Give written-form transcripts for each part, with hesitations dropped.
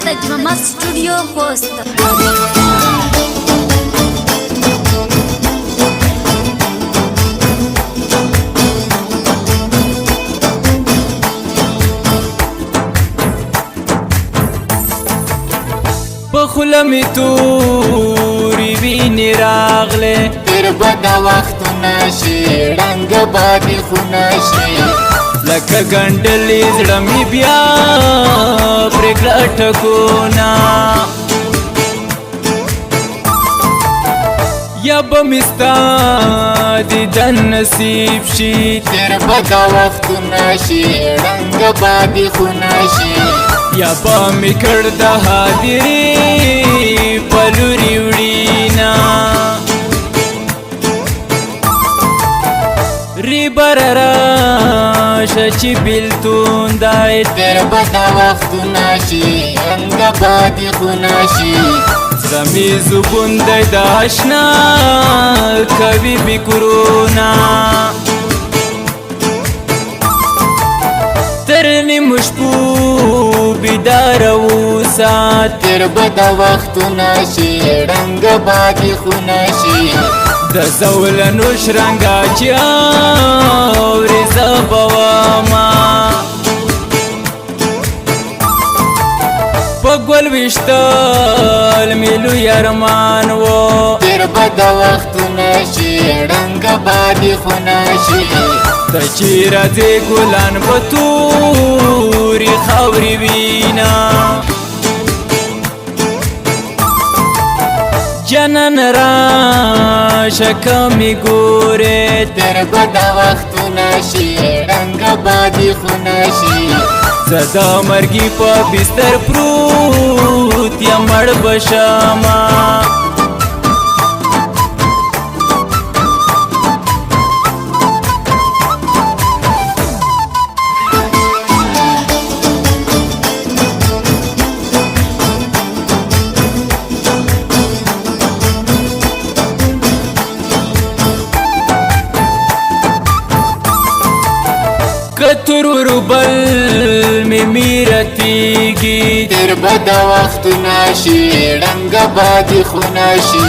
سجمه مات سټوډیو خوست. پخله می توری ویني راغله تیر بدا وختونه شي ړنګ بادي خونه شي لکه ګنډلې زړه مې بیا پرېکړه ټکونه یا به مې ستا دیدن نصیب شي تیر بدا وختونه شي ړنګ بادي خونه شي یا به مې کړ د حاضرې په لورې وړینا ری بر راشه چې بېلتون دی تیر بدا وختونه شي ړنګ بادي خونه شي زړه مې زبون دی د اشنا کوي فکرونه تر نیمو شپو بیداره اوسه تیر بدا وختونه شي ړنګ بادي خونه شي د زولنو شرنګا چې اورې زه به ومه په ګل ویشتل مې لوی ارمان و تیر بدا وختونه شي ړنګ بادي خونه شي ته چې راځې ګلان به تورې خاورې وینا جنن راشه که مې ګورې تیر بدا وختونه شي ړنګ بادي خونه شي زه د مرګي په بستر پروت یم مړ به شمه کترور بل می میرتیگی تیر بدا وختونه شي ړنګ بادي خونه شي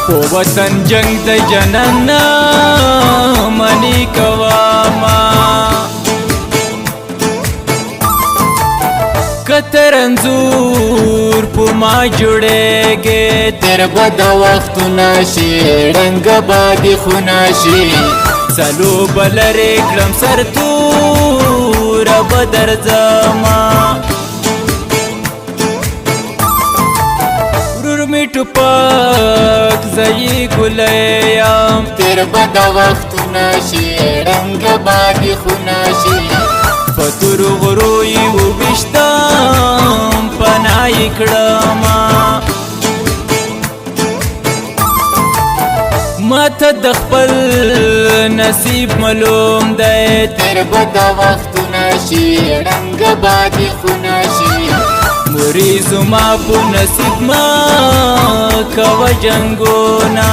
په وطن جنگ د جنن نه منی کواما کتر انزور په ما جوړېږي تیر بدا وختونه شي ړنګ بادي خونه شي سلو بلرې کړم سر توره به درځمه ورور مې ټوپک زه یې ګلی یم تیر بدا وختونه شي ړنګ بادي خونه شي په تورو غرو یې وویشتم پناه یې کړمه ماته د خپل نصیب معلوم دی تیر بدا وختونه شي ړنګ بادي خونه شي مورې زما په نصیب ما کوه جنګونه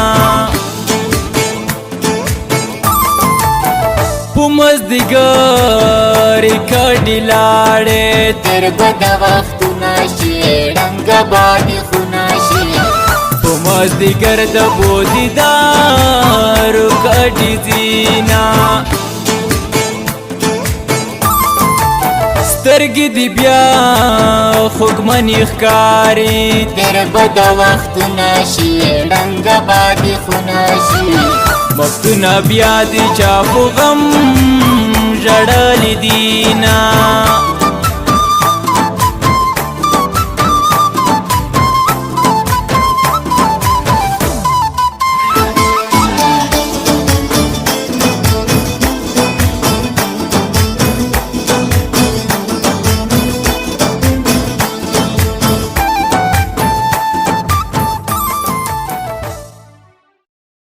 په مازدیګر کډې لاړې تیر بدا وختونه شي ړنګ بادي خونه شي په مازدیګر د بودیدارو کډې ځینا سترګې دې بیا خوږمنې ښکاري تیر بدا وختونه شي ړنګ بادي خونه شي وختونه بیا دې چا په غم ژړلي دینه